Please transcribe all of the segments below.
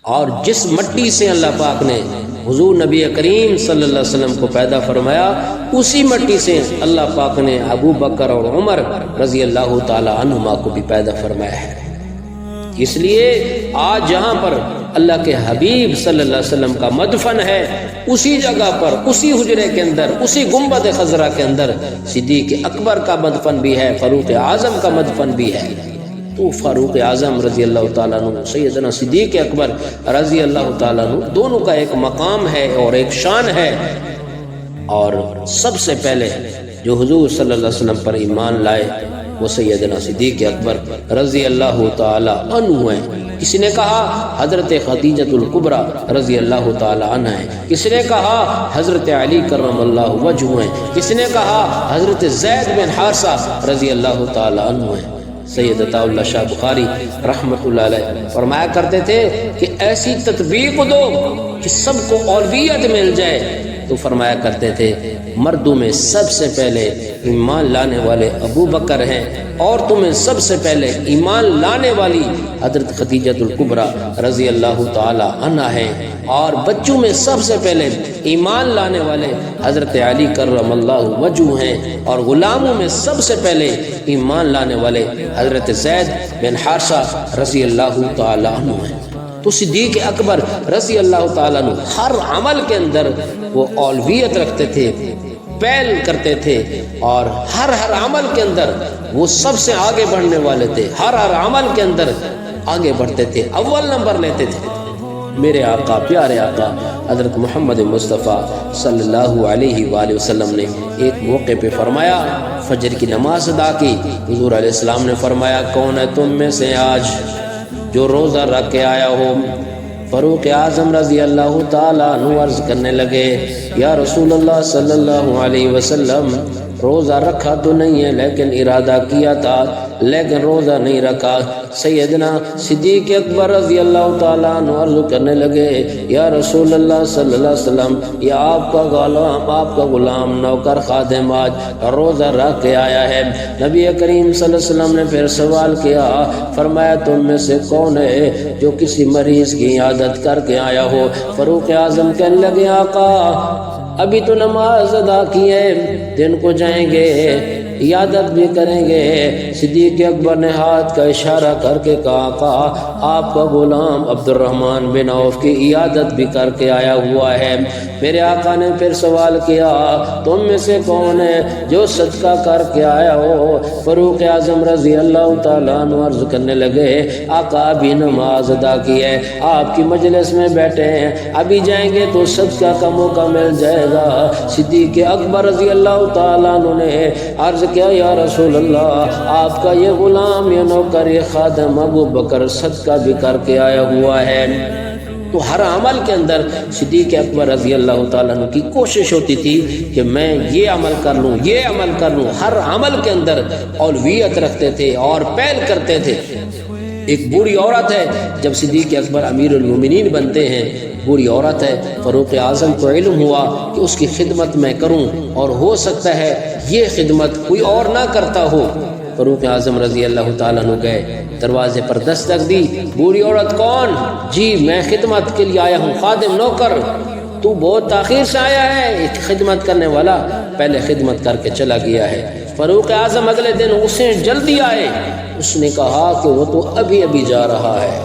اور جس مٹی سے اللہ پاک نے حضور نبی کریم صلی اللہ علیہ وسلم کو پیدا فرمایا، اسی مٹی سے اللہ پاک نے ابو بکر اور عمر رضی اللہ تعالی عنہما کو بھی پیدا فرمایا ہے۔ اس لیے آج جہاں پر اللہ کے حبیب صلی اللہ علیہ وسلم کا مدفن ہے، اسی جگہ پر، اسی حجرے کے اندر، اسی گنبد خضرا کے اندر صدیق اکبر کا مدفن بھی ہے، فاروق اعظم کا مدفن بھی ہے۔ تو فاروق اعظم رضی اللہ تعالیٰ عنہ، سیدنا صدیق اکبر رضی اللہ تعالیٰ عنہ، دونوں کا ایک مقام ہے اور ایک شان ہے۔ اور سب سے پہلے جو حضور صلی اللہ علیہ وسلم پر ایمان لائے وہ سیدنا صدیق اکبر رضی اللہ تعالیٰ عنہ ہیں۔ کسی نے کہا حضرت خدیجۃ الکبریٰ رضی اللہ تعالیٰ عنہ ہیں، کسی نے کہا حضرت علی کرم اللہ وجہ ہیں، کسی نے کہا حضرت زید بن حارثہ رضی اللہ تعالیٰ عنہ ہیں۔ سید عطا اللہ شاہ بخاری رحمۃ اللہ علیہ فرمایا کرتے تھے کہ ایسی تطبیق دو کہ سب کو اولویت مل جائے، تو فرمایا کرتے تھے مردوں میں سب سے پہلے ایمان لانے والے ابو بکر ہیں، عورتوں میں سب سے پہلے ایمان لانے والی حضرت خدیجۃ الکبریٰ رضی اللہ تعالی عنہا ہیں، اور بچوں میں سب سے پہلے ایمان لانے والے حضرت علی کرم اللہ وجہ ہیں، اور غلاموں میں سب سے پہلے ایمان لانے والے حضرت زید بن حارثہ رضی اللہ تعالی عنہ ہیں۔ تو صدیق اکبر رضی اللہ تعالیٰ عنہ ہر عمل کے اندر وہ اولویت رکھتے تھے، پہل کرتے تھے، اور ہر عمل کے اندر وہ سب سے آگے بڑھنے والے تھے، ہر عمل کے اندر آگے بڑھتے تھے، اول نمبر لیتے تھے۔ میرے آقا، پیارے آقا حضرت محمد مصطفیٰ صلی اللہ علیہ وآلہ وسلم نے ایک موقع پہ فرمایا، فجر کی نماز ادا کی، حضور علیہ السلام نے فرمایا کون ہے تم میں سے آج جو روزہ رکھ کے آیا ہو؟ فاروق اعظم رضی اللہ تعالیٰ عنہ عرض کرنے لگے یا رسول اللہ صلی اللہ علیہ وسلم روزہ رکھا تو نہیں ہے لیکن ارادہ کیا تھا، لیکن روزہ نہیں رکھا۔ سیدنا صدیق اکبر رضی اللہ تعالیٰ عنہ عرض کرنے لگے یا رسول اللہ صلی اللہ علیہ وسلم یا آپ کا غلام نوکر خادم آج روزہ رکھ کے آیا ہے۔ نبی کریم صلی اللہ علیہ وسلم نے پھر سوال کیا، فرمایا تم میں سے کون ہے جو کسی مریض کی عیادت کر کے آیا ہو؟ فاروق اعظم کہنے لگے آقا ابھی تو نماز ادا کی ہے، دن کو جائیں گے عیادت بھی کریں گے۔ صدیق اکبر نے ہاتھ کا اشارہ کر کے کہا آقا آپ کا غلام عبد الرحمن بن عوف کی عیادت بھی کر کے آیا ہوا ہے۔ میرے آقا نے پھر سوال کیا تم میں سے کون ہے جو صدقہ کر کے آیا ہو؟ فاروق اعظم رضی اللہ تعالیٰ عنہ عرض کرنے لگے آقا ابھی نماز ادا کی ہے، آپ کی مجلس میں بیٹھے ہیں، ابھی جائیں گے تو صدقہ کا موقع مل جائے گا۔ صدیق اکبر رضی اللہ تعالیٰ عنہ نے عرض کیا یا رسول اللہ آپ کا یہ غلام، یہ نوکر، یہ خادم ابو بکر صدقہ بھی کر کے آیا ہوا ہے۔ تو ہر عمل کے اندر صدیق اکبر رضی اللہ تعالیٰ عنہ کی کوشش ہوتی تھی کہ میں یہ عمل کر لوں، یہ عمل کر لوں، ہر عمل کے اندر اولویت رکھتے تھے اور پہل کرتے تھے۔ ایک بوڑھی عورت ہے، جب صدیق اکبر امیر المومنین بنتے ہیں، بوڑھی عورت ہے، فاروق اعظم کو علم ہوا کہ اس کی خدمت میں کروں اور ہو سکتا ہے یہ خدمت کوئی اور نہ کرتا ہو۔ فاروق اعظم رضی اللہ تعالیٰ عنہ گئے، دروازے پر دستک دی، بوڑھی عورت کون؟ جی میں خدمت کے لیے آیا ہوں، خادم نوکر۔ تو بہت تاخیر سے آیا ہے، ایک خدمت کرنے والا پہلے خدمت کر کے چلا گیا ہے۔ فاروق اعظم اگلے دن اسے جلدی آئے، اس نے کہا کہ وہ تو ابھی جا رہا ہے۔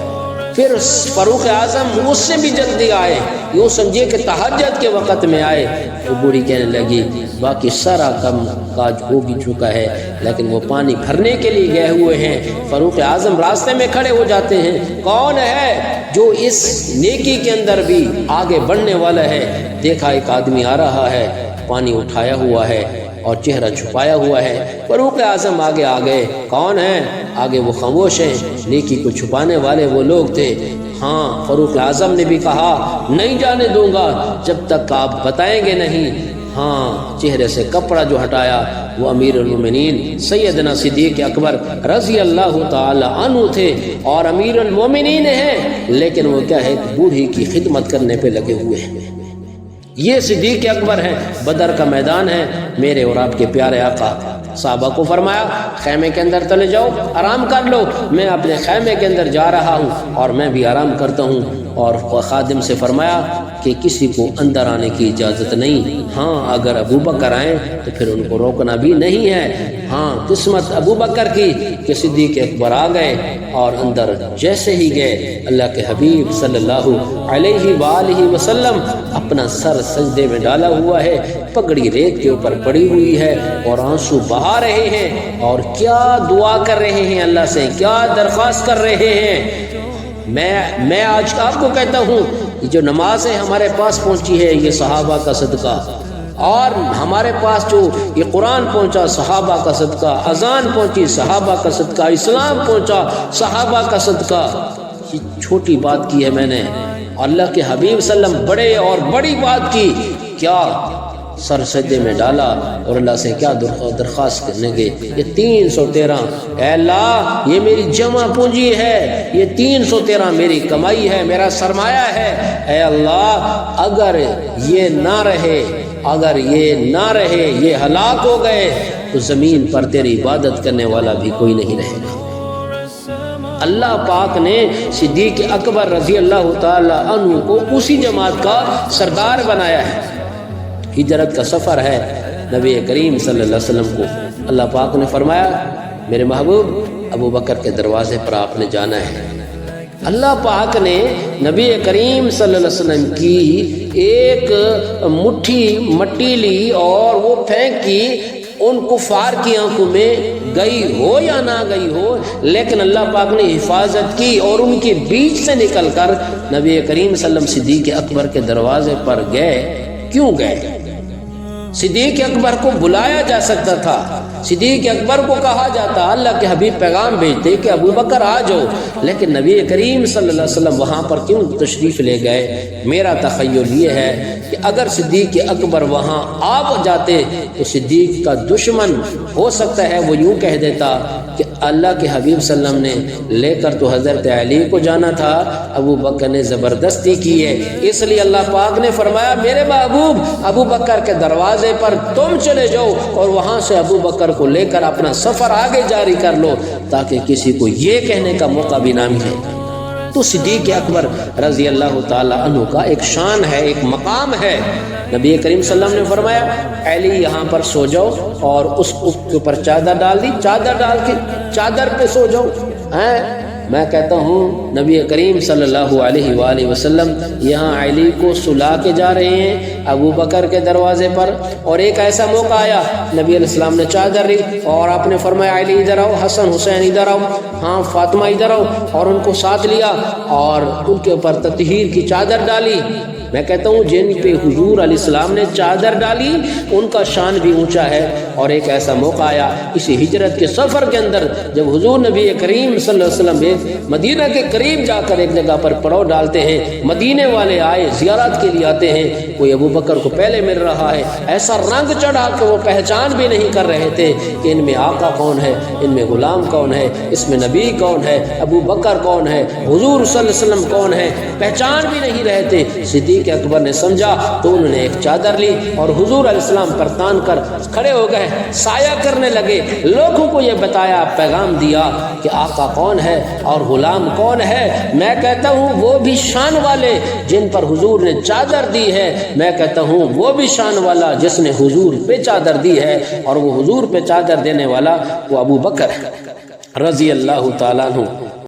پھر فاروق اعظم اس سے بھی جلدی آئے، یوں سمجھیے کہ تہجد کے وقت میں آئے۔ تو بوڑھی کہنے لگی باقی سارا کام کاج ہو بھی چکا ہے لیکن وہ پانی بھرنے کے لیے گئے ہوئے ہیں۔ فاروق اعظم راستے میں کھڑے ہو جاتے ہیں، کون ہے جو اس نیکی کے اندر بھی آگے بڑھنے والا ہے؟ دیکھا ایک آدمی آ رہا ہے، پانی اٹھایا ہوا ہے اور چہرہ چھپایا ہوا ہے۔ فاروق اعظم آگے آ گئے، کون ہے؟ آگے وہ خاموش ہیں، نیکی کو چھپانے والے وہ لوگ تھے۔ ہاں فاروق اعظم نے بھی کہا نہیں جانے دوں گا جب تک آپ بتائیں گے نہیں۔ ہاں چہرے سے کپڑا جو ہٹایا وہ امیر المومنین سیدنا صدیق اکبر رضی اللہ تعالی عنہ تھے، اور امیر المومنین ہیں لیکن وہ کیا ہے بوڑھی کی خدمت کرنے پہ لگے ہوئے ہیں۔ یہ صدیق اکبر ہے، بدر کا میدان ہے، میرے اور آپ کے پیارے آقا صحابہ کو فرمایا خیمے کے اندر چلے جاؤ، آرام کر لو، میں اپنے خیمے کے اندر جا رہا ہوں اور میں بھی آرام کرتا ہوں۔ اور خادم سے فرمایا کہ کسی کو اندر آنے کی اجازت نہیں، ہاں اگر ابو بکر آئیں تو پھر ان کو روکنا بھی نہیں ہے۔ ہاں قسمت ابو بکر کی کہ صدیق اکبر آ گئے اور اندر جیسے ہی گئے اللہ کے حبیب صلی اللہ علیہ وآلہ وسلم اپنا سر سجدے میں ڈالا ہوا ہے، پگڑی ریت کے اوپر پڑی ہوئی ہے اور آنسو بہا رہے ہیں اور کیا دعا کر رہے ہیں اللہ سے، کیا درخواست کر رہے ہیں۔ میں آج آپ کو کہتا ہوں یہ جو نمازیں ہمارے پاس پہنچی ہے یہ صحابہ کا صدقہ، اور ہمارے پاس جو یہ قرآن پہنچا صحابہ کا صدقہ، اذان پہنچی صحابہ کا صدقہ، اسلام پہنچا صحابہ کا صدقہ۔ یہ چھوٹی بات کی ہے میں نے، اللہ کے حبیب صلی اللہ علیہ وسلم بڑے اور بڑی بات کی، کیا سر سجدے میں ڈالا اور اللہ سے کیا درخواست کرنے گے، یہ 313 اے اللہ یہ میری جمع پونجی ہے، یہ 313 میری کمائی ہے، میرا سرمایہ ہے، اے اللہ اگر یہ نہ رہے، اگر یہ نہ رہے، یہ ہلاک ہو گئے تو زمین پر تیری عبادت کرنے والا بھی کوئی نہیں رہے گا۔ اللہ پاک نے صدیق اکبر رضی اللہ تعالی عنہ کو اسی جماعت کا سردار بنایا ہے۔ ہجرت کا سفر ہے، نبی کریم صلی اللہ علیہ وسلم کو اللہ پاک نے فرمایا میرے محبوب ابو بکر کے دروازے پر آپ نے جانا ہے۔ اللہ پاک نے نبی کریم صلی اللہ علیہ وسلم کی ایک مٹھی مٹی لی اور وہ پھینک کی، ان کفار کی آنکھوں میں گئی ہو یا نہ گئی ہو لیکن اللہ پاک نے حفاظت کی اور ان کے بیچ سے نکل کر نبی کریم صلی اللہ علیہ وسلم صدیق اکبر کے دروازے پر گئے۔ کیوں گئے؟ صدیق اکبر کو بلایا جا سکتا تھا، صدیق اکبر کو کہا جاتا اللہ کے حبیب پیغام بھیجتے کہ ابو بکر آ جاؤ، لیکن نبی کریم صلی اللہ علیہ وسلم وہاں پر کیوں تشریف لے گئے؟ میرا تخیل یہ ہے کہ اگر صدیق اکبر وہاں آ جاتے تو صدیق کا دشمن ہو سکتا ہے وہ یوں کہہ دیتا کہ اللہ کے حبیب صلی اللہ علیہ وسلم نے لے کر تو حضرت علی کو جانا تھا، ابو بکر نے زبردستی کی ہے، اس لیے اللہ پاک نے فرمایا میرے محبوب ابو بکر کے دروازے پر تم چلے جاؤ اور وہاں سے ابو بکر کو لے کر اپنا سفر آگے جاری کر لو تاکہ کسی کو یہ کہنے کا موقع بھی نہ ملے۔ تو صدیق اکبر رضی اللہ تعالی عنہ کا ایک شان ہے، ایک مقام ہے۔ نبی کریم صلی اللہ علیہ وسلم نے فرمایا علی یہاں پر سو جاؤ اور اس کے اوپر چادر ڈال دی، چادر ڈال کے چادر پہ سو جاؤ۔ میں کہتا ہوں نبی کریم صلی اللہ علیہ وآلہ وسلم یہاں علی کو سلا کے جا رہے ہیں ابو بکر کے دروازے پر، اور ایک ایسا موقع آیا نبی علیہ السلام نے چادر لی اور آپ نے فرمایا علی ادھر آؤ، حسن حسین ادھر آؤ، ہاں فاطمہ ادھر آؤ، اور ان کو ساتھ لیا اور ان کے اوپر تطہیر کی چادر ڈالی۔ میں کہتا ہوں جن پہ حضور علیہ السلام نے چادر ڈالی ان کا شان بھی اونچا ہے۔ اور ایک ایسا موقع آیا اسی ہجرت کے سفر کے اندر جب حضور نبی کریم صلی اللہ علیہ وسلم مدینہ کے قریب جا کر ایک جگہ پر پڑاؤ ڈالتے ہیں، مدینے والے آئے زیارت کے لیے آتے ہیں، کوئی ابو بکر کو پہلے مل رہا ہے، ایسا رنگ چڑھا کہ وہ پہچان بھی نہیں کر رہے تھے کہ ان میں آقا کون ہے، ان میں غلام کون ہے، اس میں نبی کون ہے، ابو بکر کون ہے، حضور صلی اللہ علیہ وسلم کون ہے، پہچان بھی نہیں رہے تھے۔ صدیق اکبر نے سمجھا تو انہوں نے ایک چادر لی اور حضور علیہ السلام پر تان کر کھڑے ہو گئے، سایہ کرنے لگے، لوگوں کو یہ بتایا، پیغام دیا کہ آقا کون ہے اور غلام کون ہے۔ میں کہتا ہوں وہ بھی شان والے جن پر حضور نے چادر دی ہے، میں کہتا ہوں وہ بھی شان والا جس نے حضور پہ چادر دی ہے، اور وہ حضور پہ چادر دینے والا وہ ابو بکر ہے رضی اللہ تعالیٰ عنہ۔